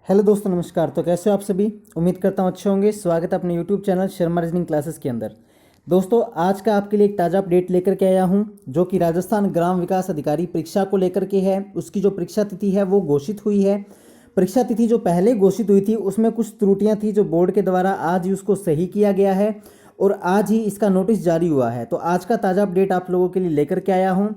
Hello दोस्तों, नमस्कार। तो कैसे हो आप सभी? उम्मीद करता हूँ अच्छे होंगे। स्वागत है अपने YouTube channel Sharma reasoning classes के अंदर। दोस्तों, आज का आपके लिए एक ताज़ा अपडेट लेकर के आया हूँ, जो कि राजस्थान ग्राम विकास अधिकारी परीक्षा को लेकर के है। उसकी जो परीक्षा तिथि है वो घोषित हुई है। परीक्षा तिथि जो पहले घोषित हुई थी उसमें कुछ त्रुटियाँ थी, जो बोर्ड के द्वारा आज ही उसको सही किया गया है और आज ही इसका नोटिस जारी हुआ है। तो आज का ताज़ा अपडेट आप लोगों के लिए लेकर के आया हूँ।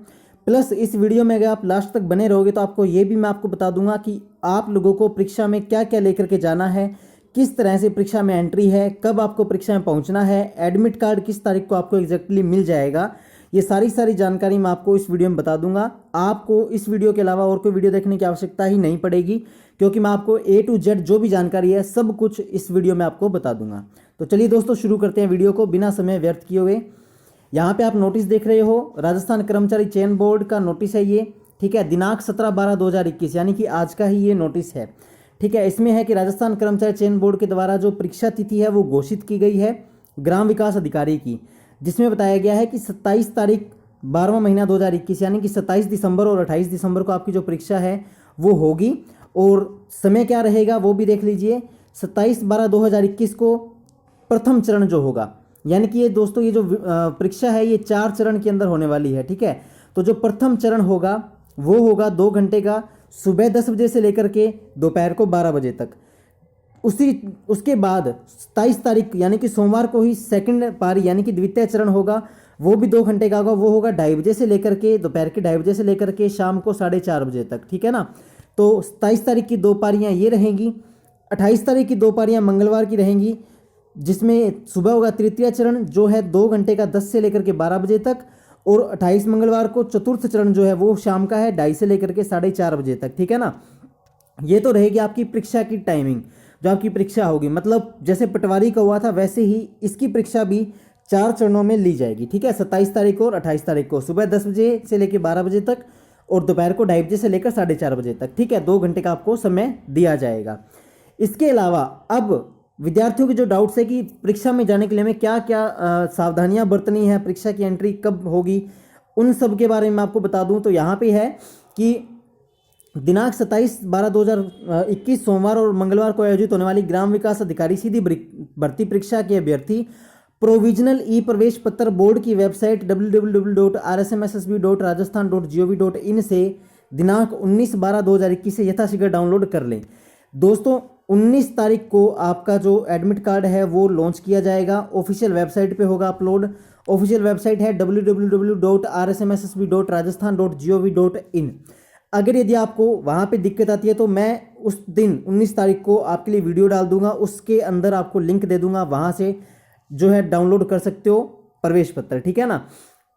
प्लस इस वीडियो में अगर आप लास्ट तक बने रहोगे तो आपको ये भी मैं आपको बता दूंगा कि आप लोगों को परीक्षा में क्या क्या लेकर के जाना है, किस तरह से परीक्षा में एंट्री है, कब आपको परीक्षा में पहुंचना है, एडमिट कार्ड किस तारीख को आपको एग्जैक्टली मिल जाएगा। ये सारी जानकारी मैं आपको इस वीडियो में बता दूंगा। आपको इस वीडियो के अलावा और कोई वीडियो देखने की आवश्यकता ही नहीं पड़ेगी, क्योंकि मैं आपको A to Z जो भी जानकारी है सब कुछ इस वीडियो में आपको बता दूंगा। तो चलिए दोस्तों, शुरू करते हैं वीडियो को बिना समय व्यर्थ किए हुए। यहाँ पे आप नोटिस देख रहे हो, राजस्थान कर्मचारी चयन बोर्ड का नोटिस है ये। ठीक है, दिनांक 17/12/2021 यानी कि आज का ही ये नोटिस है। ठीक है, इसमें है कि राजस्थान कर्मचारी चयन बोर्ड के द्वारा जो परीक्षा तिथि है वो घोषित की गई है ग्राम विकास अधिकारी की, जिसमें बताया गया है कि 27 तारीख 12वां महीना 2021 यानी कि 27 दिसंबर और 28 दिसंबर को आपकी जो परीक्षा है वो होगी। और समय क्या रहेगा वो भी देख लीजिए। 27/12/2021 को प्रथम चरण जो होगा, यानी कि ये दोस्तों ये जो परीक्षा है ये 4 चरण के अंदर होने वाली है। ठीक है, तो जो प्रथम चरण होगा वो होगा 2 घंटे का, सुबह 10 बजे से लेकर के दोपहर को 12 बजे तक। उसके बाद 27 तारीख यानी कि सोमवार को ही सेकंड पारी यानी कि द्वितीय चरण होगा, वो भी 2 घंटे का होगा। वो होगा 2:30 बजे से लेकर के दोपहर के 2:30 बजे से लेकर के शाम को 4:30 बजे तक। ठीक है ना, तो 27 तारीख की 2 पारियाँ ये रहेंगी। 28 तारीख की 2 पारियाँ मंगलवार की रहेंगी, जिसमें सुबह होगा तृतीय चरण जो है 2 घंटे का 10 से लेकर के 12 बजे तक। और 28 मंगलवार को चतुर्थ चरण जो है वो शाम का है 2:30 से लेकर के 4:30 बजे तक। ठीक है ना, ये तो रहेगी आपकी परीक्षा की टाइमिंग। जो आपकी परीक्षा होगी, मतलब जैसे पटवारी का हुआ था वैसे ही इसकी परीक्षा भी 4 चरणों में ली जाएगी। ठीक है, 27 तारीख को और 28 तारीख को सुबह 10 बजे से लेकर 12 बजे तक और दोपहर को 2:30 बजे से लेकर 4:30 बजे तक। ठीक है, 2 घंटे का आपको समय दिया जाएगा। इसके अलावा अब विद्यार्थियों के जो डाउट्स है कि परीक्षा में जाने के लिए हमें क्या क्या सावधानियां बरतनी है, परीक्षा की एंट्री कब होगी, उन सब के बारे में आपको बता दूं। तो यहाँ पे है कि दिनांक 27/12/2021 सोमवार और मंगलवार को आयोजित होने वाली ग्राम विकास अधिकारी सीधी भर्ती परीक्षा के अभ्यर्थी प्रोविजनल ई प्रवेश पत्र बोर्ड की वेबसाइट www.rsmssb.rajasthan.gov.in से दिनांक 19/12/2021 से यथाशीघ्र डाउनलोड कर लें। दोस्तों, 19 तारीख को आपका जो एडमिट कार्ड है वो लॉन्च किया जाएगा, ऑफिशियल वेबसाइट पे होगा अपलोड। ऑफिशियल वेबसाइट है www.rsmssb.rajasthan.gov.in। अगर यदि आपको वहाँ पे दिक्कत आती है तो मैं उस दिन 19 तारीख को आपके लिए वीडियो डाल दूंगा, उसके अंदर आपको लिंक दे दूंगा, वहाँ से जो है डाउनलोड कर सकते हो प्रवेश पत्र। ठीक है ना,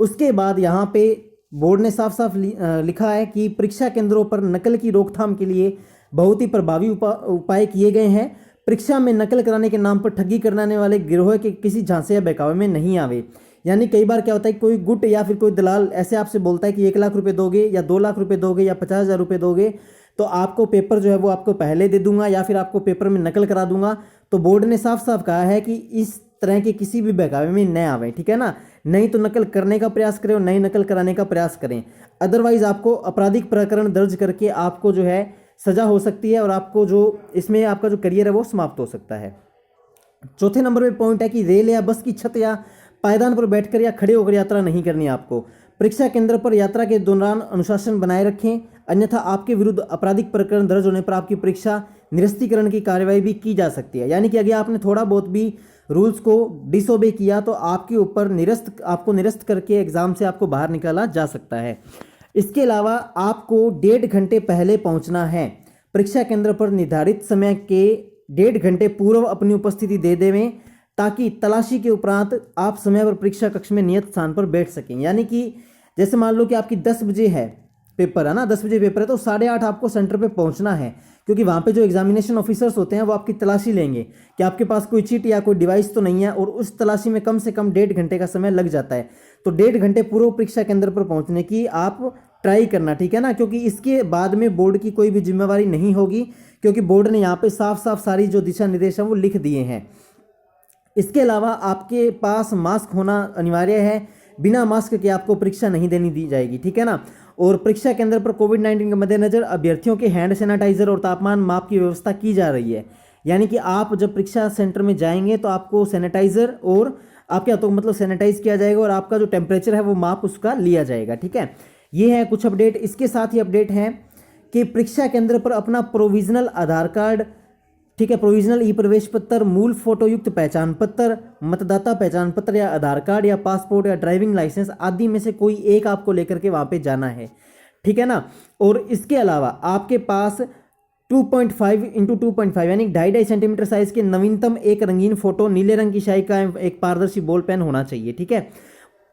उसके बाद यहाँ पे बोर्ड ने साफ साफ लिखा है कि परीक्षा केंद्रों पर नकल की रोकथाम के लिए बहुत ही प्रभावी उपाय किए गए हैं। परीक्षा में नकल कराने के नाम पर ठगी कराने वाले गिरोह के किसी झांसे या बहकावे में नहीं आवे। यानी कई बार क्या होता है, कोई गुट या फिर कोई दलाल ऐसे आपसे बोलता है कि 1 लाख रुपए दोगे या 2 लाख रुपए दोगे या 50,000 रुपये दोगे तो आपको पेपर जो है वो आपको पहले दे दूंगा या फिर आपको पेपर में नकल करा दूंगा। तो बोर्ड ने साफ साफ कहा है कि इस तरह के किसी भी बहकावे में न आवे। ठीक है ना, नहीं तो नकल करने का प्रयास करें और नहीं नकल कराने का प्रयास करें, अदरवाइज आपको आपराधिक प्रकरण दर्ज करके आपको जो है सजा हो सकती है और आपको जो इसमें आपका जो करियर है वो समाप्त हो सकता है। चौथे नंबर पे पॉइंट है कि रेल या बस की छत या पायदान पर बैठकर या खड़े होकर यात्रा नहीं करनी है आपको। परीक्षा केंद्र पर यात्रा के दौरान अनुशासन बनाए रखें, अन्यथा आपके विरुद्ध आपराधिक प्रकरण दर्ज होने पर आपकी परीक्षा निरस्तीकरण की कार्यवाही भी की जा सकती है। यानी कि अगर आपने थोड़ा बहुत भी रूल्स को डिसओबे किया तो आपके ऊपर आपको निरस्त करके एग्जाम से आपको बाहर निकाला जा सकता है। इसके अलावा आपको 1.5 घंटे पहले पहुंचना है। परीक्षा केंद्र पर निर्धारित समय के 1.5 घंटे पूर्व अपनी उपस्थिति दे देवें, ताकि तलाशी के उपरांत आप समय पर परीक्षा कक्ष में नियत स्थान पर बैठ सकें। यानी कि जैसे मान लो कि आपकी 10 बजे है पेपर, है ना, 10 बजे पेपर है तो 8:30 आपको सेंटर पे पहुंचना है, क्योंकि वहाँ पे जो एग्जामिनेशन ऑफिसर्स होते हैं वो आपकी तलाशी लेंगे कि आपके पास कोई चिट या कोई डिवाइस तो नहीं है, और उस तलाशी में कम से कम 1.5 घंटे का समय लग जाता है। तो 1.5 घंटे पूर्व परीक्षा केंद्र पर पहुंचने की आप ट्राई करना। ठीक है ना, क्योंकि इसके बाद में बोर्ड की कोई भी जिम्मेवारी नहीं होगी, क्योंकि बोर्ड ने यहाँ पे साफ साफ सारी जो दिशा निर्देश हैं वो लिख दिए हैं। इसके अलावा आपके पास मास्क होना अनिवार्य है, बिना मास्क के आपको परीक्षा नहीं देनी दी जाएगी। ठीक है ना, और परीक्षा केंद्र पर कोविड-19 के मद्देनजर अभ्यर्थियों के हैंड सैनिटाइजर और तापमान माप की व्यवस्था की जा रही है। यानी कि आप जब परीक्षा सेंटर में जाएंगे तो आपको सैनिटाइजर और आपके हाथों को मतलब सैनिटाइज किया जाएगा और आपका जो टेम्परेचर है वो माप उसका लिया जाएगा। ठीक है, ये है कुछ अपडेट। इसके साथ ही अपडेट है कि परीक्षा केंद्र पर अपना प्रोविजनल आधार कार्ड, ठीक है, प्रोविजनल ई प्रवेश पत्र, मूल फोटोयुक्त पहचान पत्र, मतदाता पहचान पत्र या आधार कार्ड या पासपोर्ट या ड्राइविंग लाइसेंस आदि में से कोई एक आपको लेकर के वहां पे जाना है। ठीक है ना। और इसके अलावा आपके पास 2.5 इंटू 2.5 यानी 2.5 सेंटीमीटर साइज के नवीनतम एक रंगीन फोटो, नीले रंग की स्याही का एक पारदर्शी बॉल पेन होना चाहिए। ठीक है,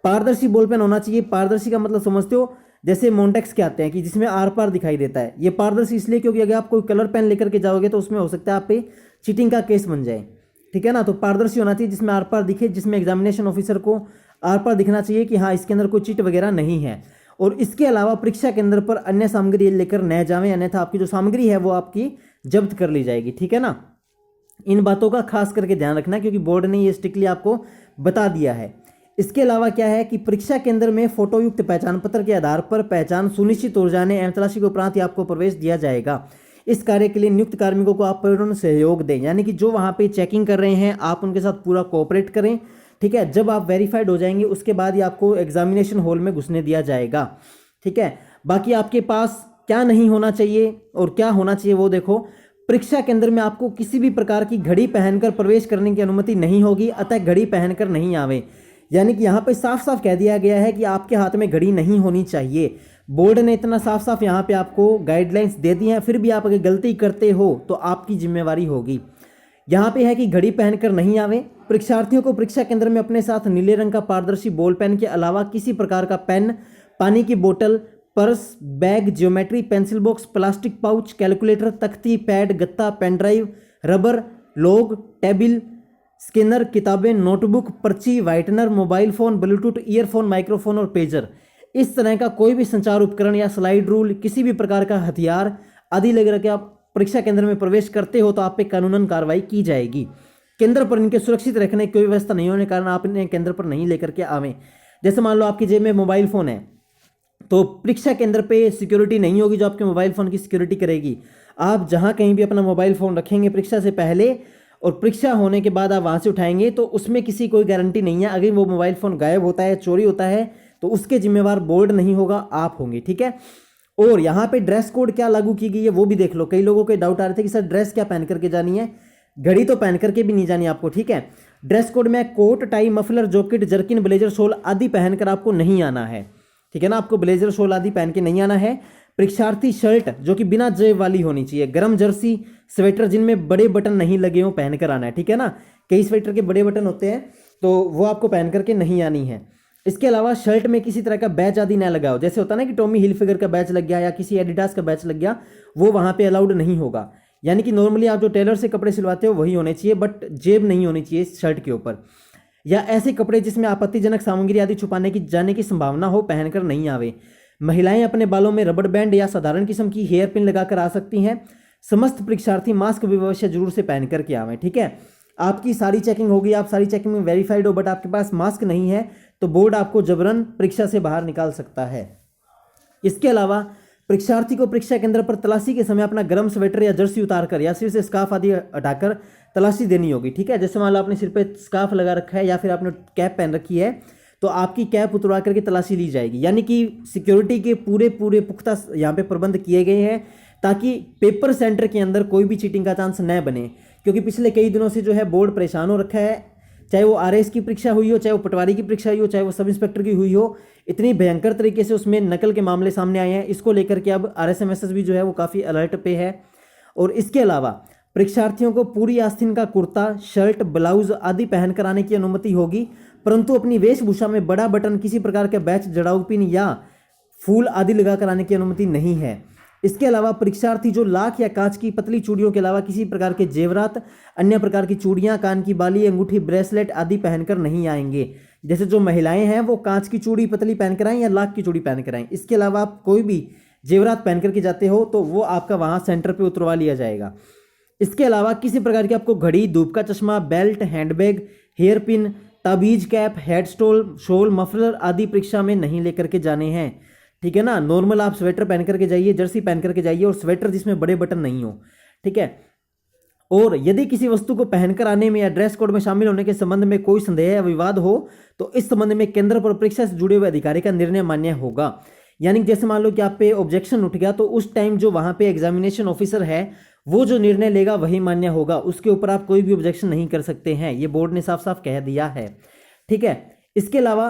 पारदर्शी बॉल पेन होना चाहिए। पारदर्शी का मतलब समझते हो, जैसे मोन्टेक्स के आते हैं कि जिसमें आर पार दिखाई देता है। ये पारदर्शी इसलिए क्योंकि अगर आप कोई कलर पेन लेकर के जाओगे तो उसमें हो सकता है आप पे चीटिंग का केस बन जाए। ठीक है ना, तो पारदर्शी होना चाहिए जिसमें आर पार दिखे, जिसमें एग्जामिनेशन ऑफिसर को आर पार दिखना चाहिए कि हाँ इसके अंदर कोई चीट वगैरह नहीं है। और इसके अलावा परीक्षा केंद्र पर अन्य सामग्री लेकर न जावें, अन्यथा आपकी जो सामग्री है वो आपकी जब्त कर ली जाएगी। ठीक है ना, इन बातों का खास करके ध्यान रखना क्योंकि बोर्ड ने ये स्ट्रिक्टली आपको बता दिया है। इसके अलावा क्या है कि परीक्षा केंद्र में फोटोयुक्त पहचान पत्र के आधार पर पहचान सुनिश्चित हो जाने एवं तलाशी के उपरांत ही आपको प्रवेश दिया जाएगा। इस कार्य के लिए नियुक्त कार्मिकों को आप पूर्ण सहयोग दें, यानी कि जो वहां पे चेकिंग कर रहे हैं आप उनके साथ पूरा कोऑपरेट करें। ठीक है, जब आप वेरीफाइड हो जाएंगे उसके बाद ही आपको एग्जामिनेशन हॉल में घुसने दिया जाएगा। ठीक है, बाकी आपके पास क्या नहीं होना चाहिए और क्या होना चाहिए वो देखो। परीक्षा केंद्र में आपको किसी भी प्रकार की घड़ी पहनकर प्रवेश करने की अनुमति नहीं होगी, अतः घड़ी पहनकर नहीं आवे। यानी कि यहाँ पे साफ साफ कह दिया गया है कि आपके हाथ में घड़ी नहीं होनी चाहिए। बोर्ड ने इतना साफ साफ यहाँ पे आपको गाइडलाइंस दे दी हैं, फिर भी आप अगर गलती करते हो तो आपकी जिम्मेवारी होगी। यहाँ पे है कि घड़ी पहनकर नहीं आवे। परीक्षार्थियों को परीक्षा केंद्र में अपने साथ नीले रंग का पारदर्शी बॉल पेन के अलावा किसी प्रकार का पेन, पानी की बोतल, purse, bag, geometry, pencil box, plastic pouch, calculator, तख्ती, पैड, गत्ता, pen drive, rubber, log, table, scanner, किताबें, नोटबुक, पर्ची, whitener, mobile phone, Bluetooth, earphone, microphone और पेजर, इस तरह का कोई भी संचार उपकरण या स्लाइड रूल, किसी भी प्रकार का हथियार आदि लेकर के आप परीक्षा केंद्र में प्रवेश करते हो तो आप पे कानूनन कार्रवाई की जाएगी। केंद्र पर इनके सुरक्षित रखने की कोई व्यवस्था नहीं होने के कारण आप इन्हें केंद्र पर नहीं लेकर के आवें। जैसे मान लो आपकी जेब में मोबाइल फोन है तो परीक्षा केंद्र पे सिक्योरिटी नहीं होगी जो आपके मोबाइल फोन की सिक्योरिटी करेगी। आप जहां कहीं भी अपना मोबाइल फोन रखेंगे परीक्षा से पहले और परीक्षा होने के बाद आप वहां से उठाएंगे तो उसमें किसी कोई गारंटी नहीं है, अगर वो मोबाइल फोन गायब होता है, चोरी होता है तो उसके जिम्मेवार बोर्ड नहीं होगा, आप होंगे। ठीक है, और यहाँ पे ड्रेस कोड क्या लागू की गई है वो भी देख लो। कई लोगों के डाउट आ रहे थे कि सर ड्रेस क्या पहन करके जानी है, घड़ी तो पहन करके भी नहीं जानी आपको। ठीक है, ड्रेस कोड में coat, tie, muffler, jacket, jerkin, blazer, shawl आदि पहनकर आपको नहीं आना है। ठीक है ना, आपको ब्लेजर, शॉल आदि पहन के नहीं आना है। परीक्षार्थी शर्ट जो कि बिना जेब वाली होनी चाहिए, गर्म जर्सी, स्वेटर जिनमें बड़े बटन नहीं लगे हों पहनकर आना है। ठीक है ना, कई स्वेटर के बड़े बटन होते हैं तो वो आपको पहन करके नहीं आनी है। इसके अलावा शर्ट में किसी तरह का बैच आदि ना लगा हो, जैसे होता है ना कि टॉमी हिलफिगर का बैच लग गया या किसी एडिडास का बैच लग गया, वो वहां पे अलाउड नहीं होगा। यानी कि नॉर्मली आप जो टेलर से कपड़े सिलवाते हो वही होने चाहिए, बट जेब नहीं होनी चाहिए शर्ट के ऊपर। या ऐसे कपड़े जिसमें आपत्तिजनक सामग्री आदि छुपाने की जाने की संभावना हो पहनकर नहीं आवे। महिलाएं अपने बालों में रबड़ बैंड या साधारण किस्म की हेयर पिन लगाकर आ सकती हैं। समस्त परीक्षार्थी मास्क भी अवश्य जरूर से पहन करके आवें। ठीक है, आपकी सारी चेकिंग होगी, आप सारी चेकिंग में वेरीफाइड हो, बट आपके पास मास्क नहीं है तो बोर्ड आपको जबरन परीक्षा से बाहर निकाल सकता है। इसके अलावा परीक्षार्थी को परीक्षा केंद्र पर तलाशी के समय अपना गर्म स्वेटर या जर्सी उतारकर या सिर से स्कार्फ आदि हटाकर तलाशी देनी होगी। ठीक है, जैसे मान लो आपने सिर पे स्कार्फ लगा रखा है या फिर आपने कैप पहन रखी है तो आपकी कैप उतरवा करके तलाशी ली जाएगी। यानी कि सिक्योरिटी के पूरे पुख्ता यहाँ पे प्रबंध किए गए हैं ताकि पेपर सेंटर के अंदर कोई भी चीटिंग का चांस न बने। क्योंकि पिछले कई दिनों से जो है बोर्ड परेशान हो रखा है, चाहे वो आरएएस की परीक्षा हुई हो, चाहे वो पटवारी की परीक्षा हुई हो, चाहे वो सब इंस्पेक्टर की हुई हो, इतनी भयंकर तरीके से उसमें नकल के मामले सामने आए हैं। इसको लेकर के अब आरएसएमएसएस भी जो है वो काफ़ी अलर्ट पे है। और इसके अलावा परीक्षार्थियों को पूरी आस्तीन का कुर्ता, शर्ट, ब्लाउज आदि पहनकर आने की अनुमति होगी, परंतु अपनी वेशभूषा में बड़ा बटन, किसी प्रकार के बैच, जड़ाऊ पिन या फूल आदि लगाकर आने की अनुमति नहीं है। इसके अलावा परीक्षार्थी जो लाख या कांच की पतली चूड़ियों के अलावा किसी प्रकार के जेवरात, अन्य प्रकार की चूड़ियां, कान की बाली, अंगूठी, ब्रेसलेट आदि पहनकर नहीं आएंगे। जैसे जो महिलाएं हैं वो कांच की चूड़ी पतली पहनकर आएं या लाख की चूड़ी पहनकर आएं। इसके अलावा आप कोई भी जेवरात पहन करके जाते हो तो वो आपका वहां सेंटर पे उतरवा लिया जाएगा। इसके अलावा किसी प्रकार की आपको घड़ी, धूप का चश्मा, बेल्ट, हैंडबैग, हेयर पिन, ताबीज, cap, head stole, shawl, muffler आदि परीक्षा में नहीं लेकर के जाने हैं। ठीक है ना। नॉर्मल आप स्वेटर पहन करके जाइए, जर्सी पहन करके जाइए, और स्वेटर जिसमें बड़े बटन नहीं हो, ठीक है। और यदि किसी वस्तु को पहनकर आने में या ड्रेस कोड में शामिल होने के संबंध में कोई संदेह या विवाद हो तो इस संबंध में केंद्र पर परीक्षा से जुड़े हुए अधिकारी का निर्णय मान्य होगा। यानी जैसे मान लो कि आप पे ऑब्जेक्शन उठ गया तो उस टाइम जो वहां पे एग्जामिनेशन ऑफिसर है वो जो निर्णय लेगा वही मान्य होगा, उसके ऊपर आप कोई भी ऑब्जेक्शन नहीं कर सकते हैं, ये बोर्ड ने साफ साफ कह दिया है, ठीक है। इसके अलावा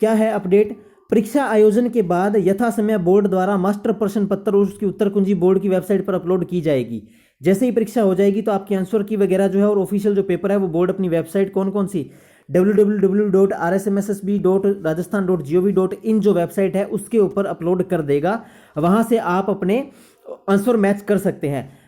क्या है अपडेट, परीक्षा आयोजन के बाद यथा समय बोर्ड द्वारा मास्टर प्रश्न पत्र और उसकी उत्तर कुंजी बोर्ड की वेबसाइट पर अपलोड की जाएगी। जैसे ही परीक्षा हो जाएगी तो आपके आंसर की वगैरह जो है और ऑफिशियल जो पेपर है वो बोर्ड अपनी वेबसाइट कौन कौन सी www.rsmssb.rajasthan.gov.in जो वेबसाइट है उसके ऊपर अपलोड कर देगा, वहां से आप अपने आंसर मैच कर सकते हैं।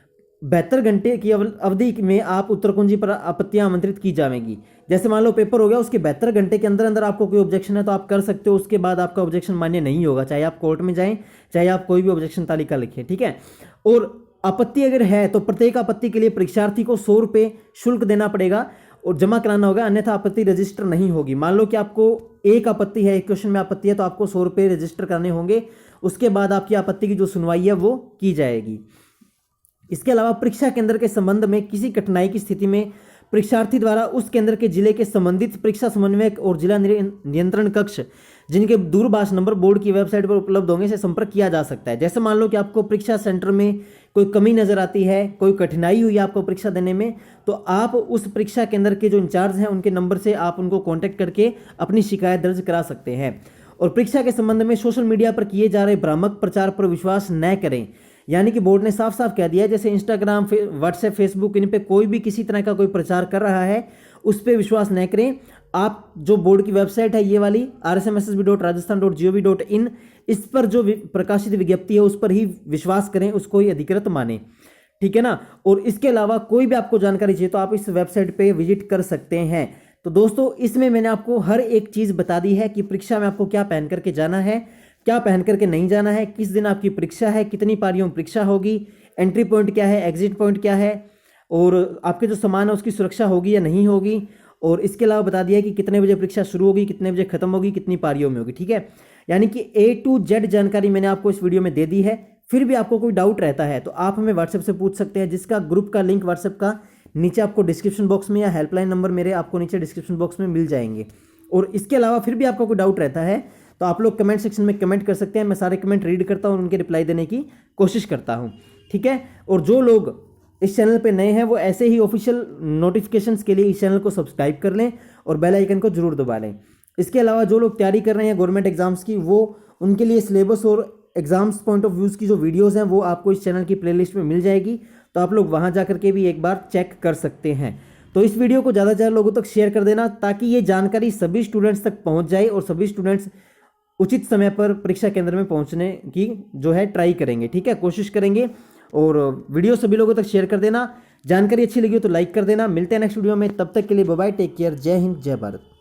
72 घंटे की अवधि में आप उत्तर कुंजी पर आपत्तियां आमंत्रित की जाएंगी। जैसे मान लो पेपर हो गया, उसके 72 घंटे के अंदर अंदर आपको कोई ऑब्जेक्शन है तो आप कर सकते हो, उसके बाद आपका ऑब्जेक्शन मान्य नहीं होगा, चाहे आप कोर्ट में जाएं चाहे आप कोई भी ऑब्जेक्शन तालिका लिखें, ठीक है। और आपत्ति अगर है तो प्रत्येक आपत्ति के लिए परीक्षार्थी को 100 रुपये शुल्क देना पड़ेगा और जमा कराना होगा, अन्यथा आपत्ति रजिस्टर नहीं होगी। मान लो कि आपको एक आपत्ति है, एक क्वेश्चन में आपत्ति है तो आपको 100 रुपये रजिस्टर करने होंगे, उसके बाद आपकी आपत्ति की जो सुनवाई है वो की जाएगी। इसके अलावा परीक्षा केंद्र के संबंध में किसी कठिनाई की स्थिति में परीक्षार्थी द्वारा उस केंद्र के जिले के संबंधित परीक्षा समन्वयक और जिला नियंत्रण कक्ष जिनके दूरभाष नंबर बोर्ड की वेबसाइट पर उपलब्ध होंगे से संपर्क किया जा सकता है। जैसे मान लो कि आपको परीक्षा सेंटर में कोई कमी नजर आती है, कोई कठिनाई हुई आपको परीक्षा देने में, तो आप उस परीक्षा केंद्र के जो इंचार्ज हैं उनके नंबर से आप उनको कॉन्टैक्ट करके अपनी शिकायत दर्ज करा सकते हैं। और परीक्षा के संबंध में सोशल मीडिया पर किए जा रहे भ्रामक प्रचार पर विश्वास न करें। यानी कि बोर्ड ने साफ साफ कह दिया है, जैसे इंस्टाग्राम, व्हाट्सएप, फेसबुक, इन पे कोई भी किसी तरह का कोई प्रचार कर रहा है उस पर विश्वास न करें। आप जो बोर्ड की वेबसाइट है ये वाली rsmssb.rajasthan.gov.in, इस पर जो प्रकाशित विज्ञप्ति है उस पर ही विश्वास करें, उसको ही अधिकृत माने, ठीक है ना। और इसके अलावा कोई भी आपको जानकारी चाहिए तो आप इस वेबसाइट पे विजिट कर सकते हैं। तो दोस्तों इसमें मैंने आपको हर एक चीज बता दी है कि परीक्षा में आपको क्या पहन करके जाना है, क्या पहन करके नहीं जाना है, किस दिन आपकी परीक्षा है, कितनी पारियों में परीक्षा होगी, एंट्री पॉइंट क्या है, एग्जिट पॉइंट क्या है, और आपके जो सामान है उसकी सुरक्षा होगी या नहीं होगी। और इसके अलावा बता दिया कि कितने बजे परीक्षा शुरू होगी, कितने बजे खत्म होगी, कितनी पारियों में होगी, ठीक है। यानी कि A to Z जानकारी मैंने आपको इस वीडियो में दे दी है। फिर भी आपको कोई डाउट रहता है तो आप हमें व्हाट्सएप से पूछ सकते हैं, जिसका ग्रुप का लिंक व्हाट्सएप का नीचे आपको डिस्क्रिप्शन बॉक्स में या हेल्पलाइन नंबर मेरे आपको नीचे डिस्क्रिप्शन बॉक्स में मिल जाएंगे। और इसके अलावा फिर भी आपको कोई डाउट रहता है तो आप लोग कमेंट सेक्शन में कमेंट कर सकते हैं, मैं सारे कमेंट रीड करता हूँ और उनके रिप्लाई देने की कोशिश करता हूँ, ठीक है। और जो लोग इस चैनल पे नए हैं वो ऐसे ही ऑफिशियल नोटिफिकेशंस के लिए इस चैनल को सब्सक्राइब कर लें और बेल आइकन को जरूर दबा लें। इसके अलावा जो लोग तैयारी कर रहे हैं गवर्नमेंट एग्जाम्स की, वो उनके लिए सिलेबस और एग्जाम्स पॉइंट ऑफ व्यूज़ की जो वीडियोस हैं वो आपको इस चैनल की प्लेलिस्ट में मिल जाएगी, तो आप लोग वहाँ जा करके भी एक बार चेक कर सकते हैं। तो इस वीडियो को ज़्यादा से ज़्यादा लोगों तक शेयर कर देना ताकि ये जानकारी सभी स्टूडेंट्स तक पहुँच जाए और सभी स्टूडेंट्स उचित समय पर परीक्षा केंद्र में पहुंचने की जो है ट्राई करेंगे, ठीक है, कोशिश करेंगे। और वीडियो सभी लोगों तक शेयर कर देना। जानकारी अच्छी लगी हो तो लाइक कर देना। मिलते हैं नेक्स्ट वीडियो में, तब तक के लिए बाय बाय, टेक केयर, जय हिंद, जय भारत।